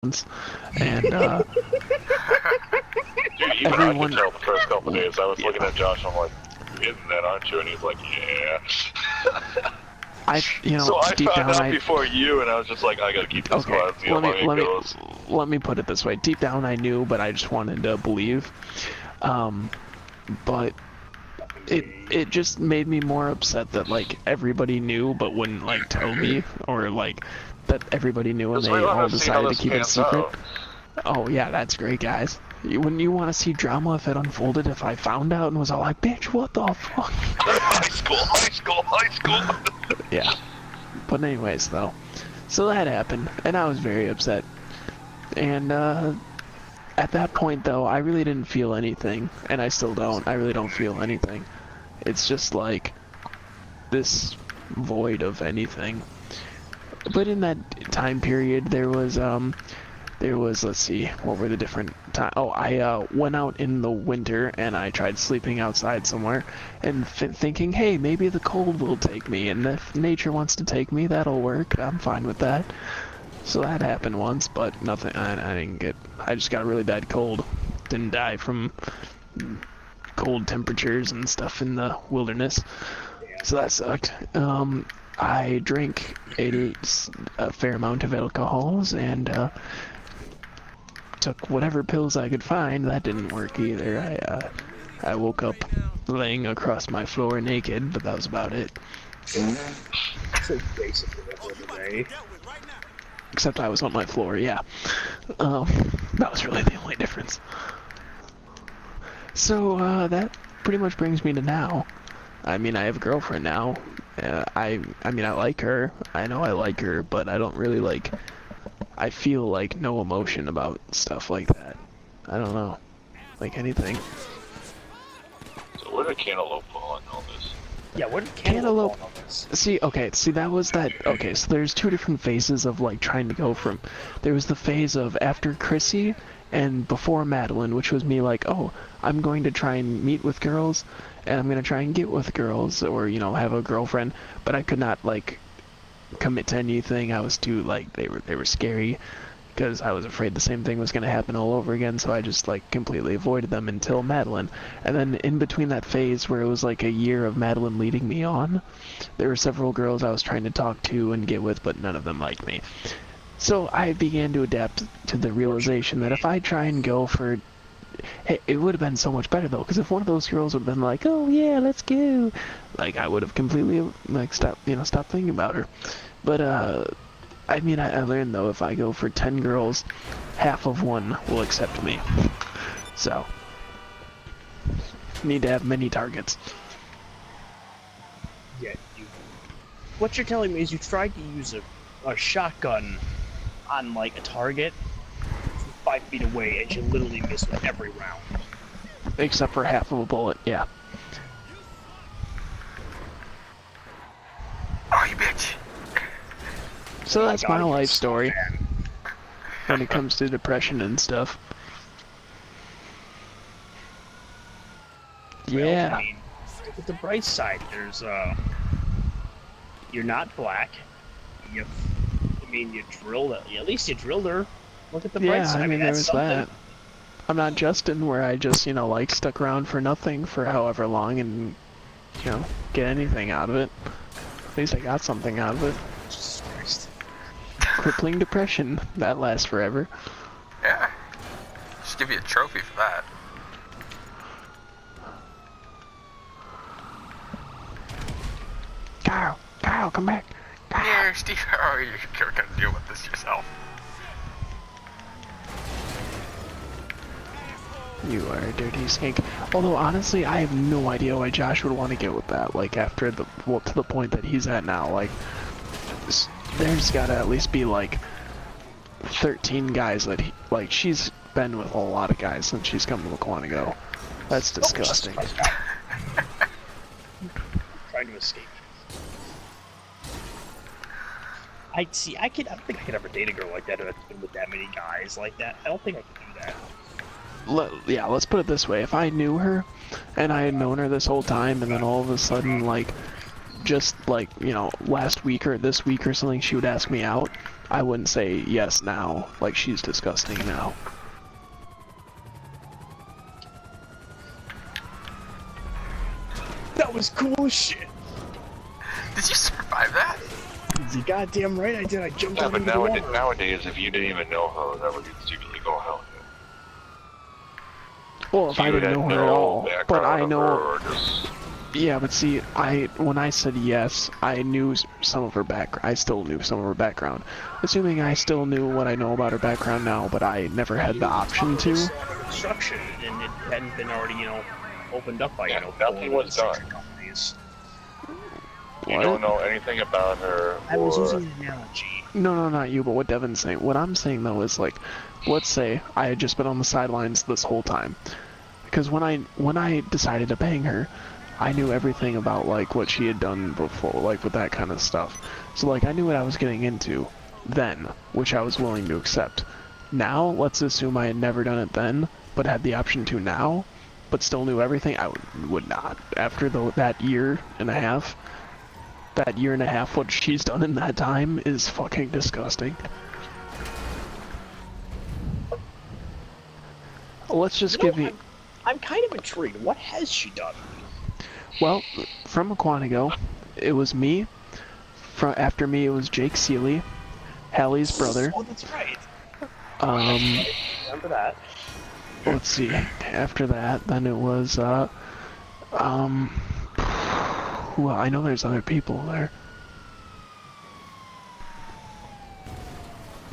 and Dude, even everyone. I could tell the first couple days. I was looking at Josh, I'm like, "You're getting that, aren't you?" And he's like, "Yeah." So I deep found down, out before you, and I was just like, "I gotta keep this okay, quiet, see how long it goes." let me put it this way. Deep down, I knew, but I just wanted to believe. But it just made me more upset that like everybody knew but wouldn't like tell me, or like that everybody knew and they all decided to keep it a secret. Oh yeah, that's great, guys. Wouldn't you want to see drama if it unfolded if I found out and was all like, bitch, what the fuck? High school. Yeah. But anyways, though. So that happened, and I was very upset. And, at that point, though, I really didn't feel anything. And I still don't. I really don't feel anything. It's just like this void of anything. But in that time period, there was, let's see, what were the different times? Oh, I went out in the winter and I tried sleeping outside somewhere and thinking, hey, maybe the cold will take me, and if nature wants to take me, that'll work. I'm fine with that. So that happened once, but nothing, I didn't get, I just got a really bad cold. Didn't die from cold temperatures and stuff in the wilderness. So that sucked. I drank a fair amount of alcohols and, took whatever pills I could find. That didn't work either. I woke up laying across my floor naked, but that was about it. So basically every day. Except I was on my floor, yeah. That was really the only difference. So, that pretty much brings me to now. I mean, I have a girlfriend now. I mean, I like her. I know I like her, but I don't really like... I feel like no emotion about stuff like that. I don't know. Like anything. So where did Cantaloupe fall in all this? Yeah, where did Cantaloupe fall on this? See, that was that... Okay, so there's two different phases of, like, trying to go from... There was the phase of after Chrissy and before Madeline, which was me like, oh, I'm going to try and meet with girls, and I'm going to try and get with girls, or, you know, have a girlfriend, but I could not, like, commit to anything. I was too, like, they were scary, because I was afraid the same thing was going to happen all over again, so I just, like, completely avoided them until Madeline. And then in between that phase where it was like a year of Madeline leading me on, there were several girls I was trying to talk to and get with, but none of them liked me. So I began to adapt to the realization that if I try and go for... Hey, it would have been so much better, though, because if one of those girls would have been like, oh yeah, let's go, like, I would have completely, like, stopped thinking about her. But, I mean, I learned, though, if I go for 10 girls, half of one will accept me. So, need to have many targets. Yeah, what you're telling me is you tried to use a shotgun on, like, a target from 5 feet away, and you literally missed with every round. Except for half of a bullet, yeah. Oh, you bitch! So that's my life story Man. when it comes to depression and stuff. Well, Yeah. I mean, look at the bright side. There's, you're not black. You drilled it. At least you drilled her. Look at the bright Yeah, side. I mean, there that's was something. that. I'm not Justin, where I just, you know, like, stuck around for nothing for however long and, you know, get anything out of it. At least I got something out of it. Jesus Christ. Crippling depression. That lasts forever. Yeah. Just give you a trophy for that. Kyle, come back. Here, Steve. Oh, you're gonna deal with this yourself. You are a dirty snake. Although, honestly, I have no idea why Josh would want to get with that. Like, after the, well, to the point that he's at now. Like, there's gotta at least be, like, 13 guys that he, like, she's been with a lot of guys since she's come to Quantico. That's disgusting. Oh, trying to escape. I don't think I could ever date a girl like that that's been with that many guys like that. I don't think I could do that. Yeah, let's put it this way. If I knew her, and I had known her this whole time, and then all of a sudden, like, just, like, you know, last week or this week or something, she would ask me out, I wouldn't say yes now, like she's disgusting now. That was cool as shit. Did you survive that? You goddamn right I did. I jumped Yeah, out but into the water. nowadays, if you didn't even know her, that would be secretly go hell. Well, if So I you didn't had know her no at all, but background I of know. her, or just... Yeah, but see, when I said yes, I knew some of her background. I still knew some of her background, assuming I still knew what I know about her background now. But I never had the option to. Construction, and it hadn't been already, opened up by, Yeah, nothing was done. companies. You What? don't know anything about her, I was or... using an analogy. No, not you, but what Devin's saying. What I'm saying though is like, let's say I had just been on the sidelines this whole time, because when I decided to bang her, I knew everything about like what she had done before, like with that kind of stuff. So like I knew what I was getting into then, which I was willing to accept. Now, let's assume I had never done it then, but had the option to now, but still knew everything. I would not. After that year and a half. That year and a half, what she's done in that time is fucking disgusting. Let's just give me... I'm kind of intrigued. What has she done? Well, from Aquanigo, it was me. After me, it was Jake Seeley, Hallie's brother. Oh, that's right. Remember that. Let's see. After that, then it was, well, I know there's other people there.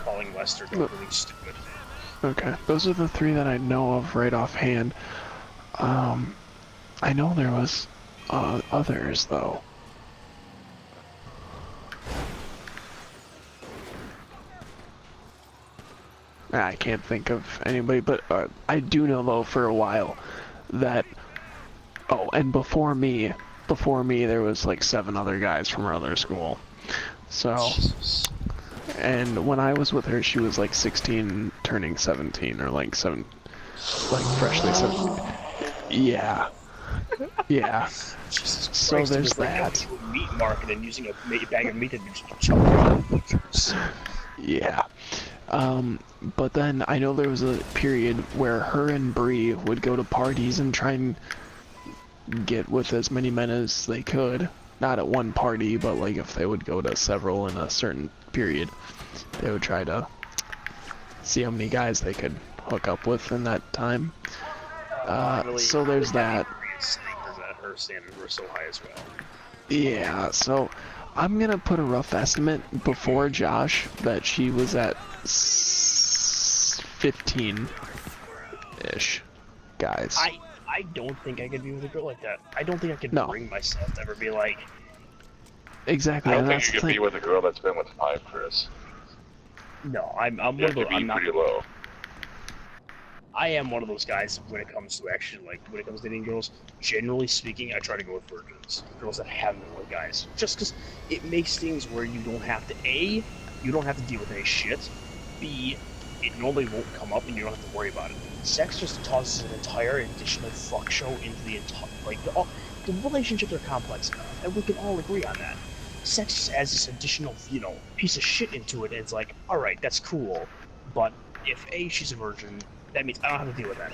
Calling Lester completely stupid. Okay, those are the three that I know of right offhand. I know there was others though. I can't think of anybody, but I do know though for a while that. Oh, and before me, there was like 7 other guys from our other school. So. Jesus. And when I was with her, she was like 16, turning 17, or like freshly 17. Yeah. Yeah. Jesus So Christ, there's it was like that. going to a meat market and using a bag of meat and just chopping around butchers. Yeah. But then I know there was a period where her and Bree would go to parties and try and get with as many men as they could. Not at one party, but like if they would go to several in a certain period, they would try to see how many guys they could hook up with in that time. So there's that. Her standards were so high as well. Yeah, so I'm gonna put a rough estimate before Josh that she was at 15-ish guys. I don't think I could be with a girl like that. I don't think I could No. bring myself to ever be like, Exactly. I and don't that's think you the could be thing. with a girl that's been with 5, Chris. no, I'm You one have of to those, be I'm not, pretty low. I am one of those guys when it comes to actually, like, when it comes to dating girls, generally speaking, I try to go with virgins. Girls that haven't been with guys. Just because it makes things where you don't have to, A, you don't have to deal with any shit, B, it normally won't come up and you don't have to worry about it. Sex just tosses an entire additional fuck show into the entire, like, the relationships are complex enough, and we can all agree on that. Sex just adds this additional, piece of shit into it, and it's like, alright, that's cool, but if A, she's a virgin, that means I don't have to deal with that.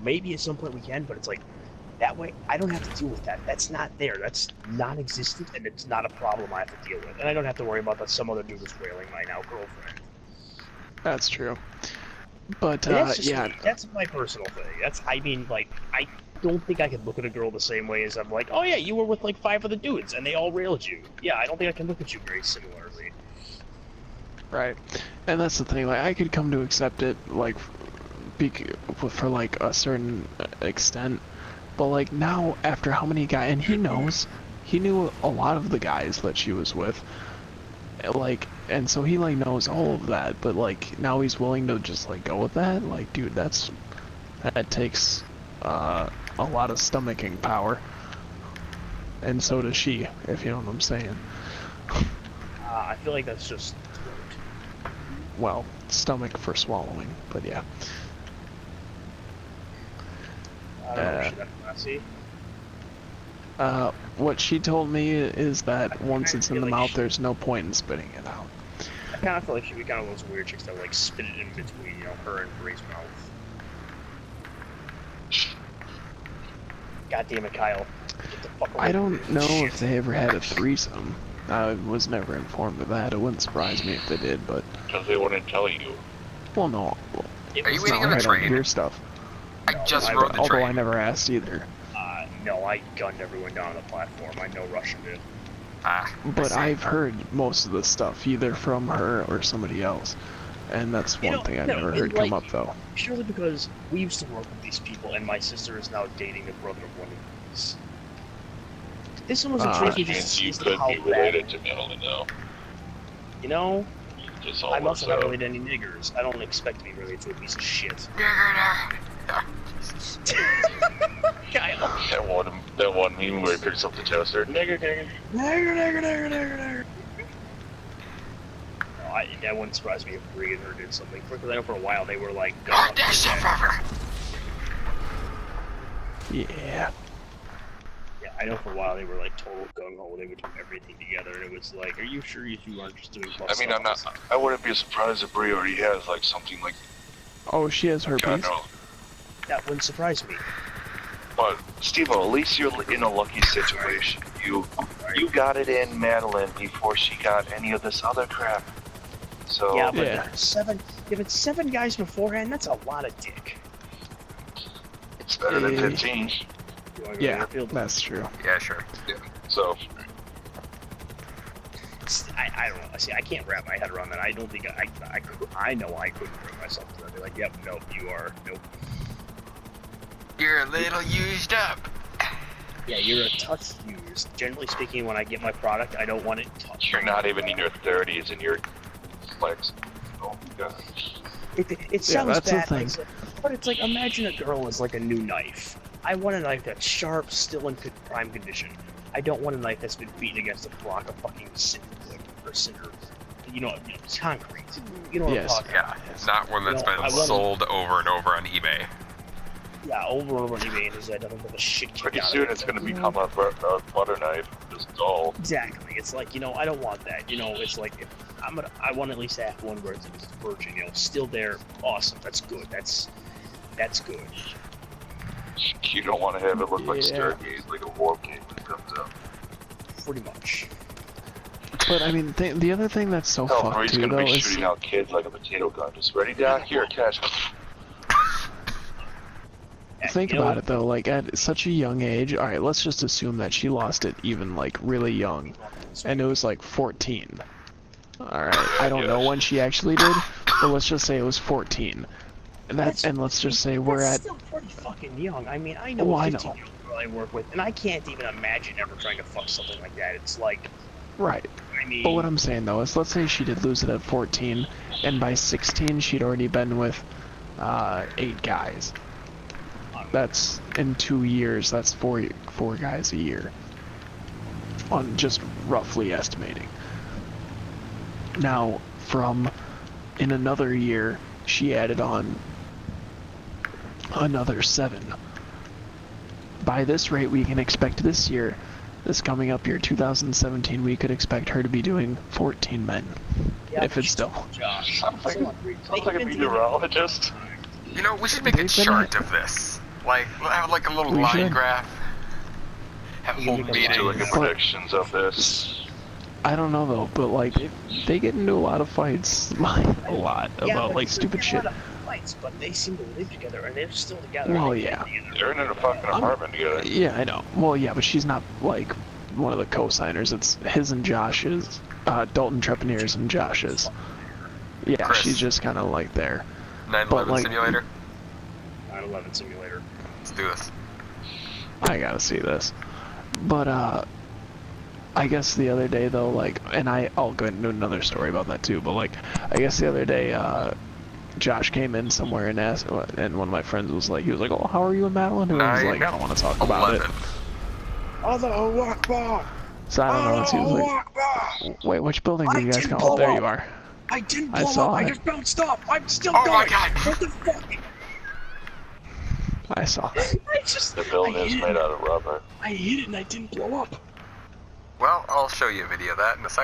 Maybe at some point we can, but it's like, that way, I don't have to deal with that. That's not there. That's non-existent, and it's not a problem I have to deal with. And I don't have to worry about that some other dude is wailing my now girlfriend. That's true. But And that's just yeah, me. That's my personal thing. I don't think I could look at a girl the same way as I'm like, oh yeah, you were with like 5 other dudes, and they all railed you. Yeah, I don't think I can look at you very similarly. right. And that's the thing. Like I could come to accept it, like, for like a certain extent. But like now, after how many guys, and he knew a lot of the guys that she was with, like, and so he like knows all of that. But like now he's willing to just like go with that. Like, dude, that takes a lot of stomaching power, and so does she, if you know what I'm saying. I feel like that's just Well, stomach for swallowing, but yeah. I don't know if that's classy. What she told me is that once it's in the feel like mouth, there's no point in spitting it out. I kind of feel like she'd be kind of those weird chicks that like spit it in between, you know, her and Bray's mouth. God damn it, Kyle. Get the fuck away I from don't me. know Shit. if they ever had a threesome. I was never informed of that. It wouldn't surprise me if they did, but Because they wouldn't tell you. well, no. It Are you was waiting No, on I the don't train? hear stuff. I just I rode the Although I train. never asked either. No, I gunned everyone down on the platform. I know Russian did. Ah, I But see. I've heard most of the stuff either from her or somebody else, and that's You one know, thing I no, never and heard like- come up though. Purely because we used to work with these people, and my sister is now dating the brother of one of these. This one was Ah. intriguing And just to you see could how be bad. related to Madeline now. You know, Just all I must works have not out. related any niggers. I don't expect to be related to a piece of shit. Kyle. That one meme where he picks up the toaster. Nigger, nigger. No, that wouldn't surprise me if Bree and her did something. Because I know for a while they were like, God, that shit forever. Yeah. yeah, I know for a while they were like total gung ho. They would do everything together, and it was like, are you sure you two aren't just doing? I mean, I wouldn't be surprised if Brie already has like something like. Oh, she has God herpes. no. That wouldn't surprise me. But Steve-O, at least you're in a lucky situation. You got it in Madeline before she got any of this other crap. So Yeah, but Yeah. if it's 7 guys beforehand, that's a lot of dick. it's better than 15. You wanna go Yeah, Airfield? that's true. Yeah, sure. So I don't know. See, I can't wrap my head around that. I don't think I know I couldn't bring myself to that. Be like, yep, nope, you are, nope. You're a little used up. Yeah, you're a touch used. Generally speaking, when I get my product, I don't want it touched. you're not even in your 30s and you're like, oh my god. It sounds that's the bad, thing. but it's like, imagine a girl is like a new knife. I want a knife that's sharp, still in prime condition. I don't want a knife that's been beaten against a block of fucking cinder wood or cinder, it's concrete. You know what Yes. I'm talking Yeah, not one that's No, been I wanna- sold over and over on eBay. about. Yeah, over and over on eBay, and there's nothing but the shit kicked Pretty out soon of it. it's going to become a butter knife, just dull. Exactly. It's like, I don't want that. It's like, if I want to at least have one where it's virgin, still there. Awesome. That's good. That's good. You don't want to have it look like Yeah. Stargate, like a war game when it comes out. Pretty much. But I mean, the other thing that's so Hell, fucked Marie's too, going to though, be is shooting out kids like a potato gun. Just ready, Doc? Here, catch. think about it though. Like at such a young age, all right, let's just assume that she lost it even like really young, and it was like 14. All right, I don't know when she actually did, but let's just say it was 14. And let's just say we're That's at still pretty fucking young. I mean, I know Well, a I know. 15-year-old girl I work with, and I can't even imagine ever trying to fuck something like that. It's like, right. I mean, But what I'm saying though is, let's say she did lose it at 14, and by 16 she'd already been with 8 guys. That's in 2 years. That's four guys a year. On just roughly estimating. Now, in another year, she added on another 7. By this rate, we can expect this year, this coming up year, 2017, we could expect her to be doing 14 men. yeah, if it's still. Josh. Sounds like a They've been meteorologist. You know, we should make a They've been chart of this. Like, we'll have like a little We line should. graph. Have We whole can make a meetings. Doing the predictions of this. I don't know though, but like, they get into a lot of fights, like, a lot, Yeah, about but like there's stupid a shit. lot of fights, but they seem to live together, and they're still together. Well, They get yeah. together. They're in a fucking apartment together. Yeah, I know. Well, yeah, but she's not like one of the co-signers. It's his and Josh's, Dalton Trepanier's and Josh's. Yeah, Chris. she's just kind of like there. 9/11 But, like- simulator. 9/11 simulator. Let's do this. I gotta see this. But I guess the other day though, like, and I'll go into another story about that too. But like, I guess the other day, Josh came in somewhere and asked, and one of my friends was like, he was like, "Oh, how are you and Madeline?" And I was like, "I don't want to talk about it." 11. Allahu Akbar! So I don't know. He was Allahu like, Akbar! "Wait, which building did you guys didn't come blow up?" There up. you are. I didn't I blow saw up. I it. just bounced off. I'm still Oh going. my God. What the fuck? I saw. I just. The building I is hit made it. out of rubber. I hit it and I didn't blow up. Well, I'll show you a video of that in a second.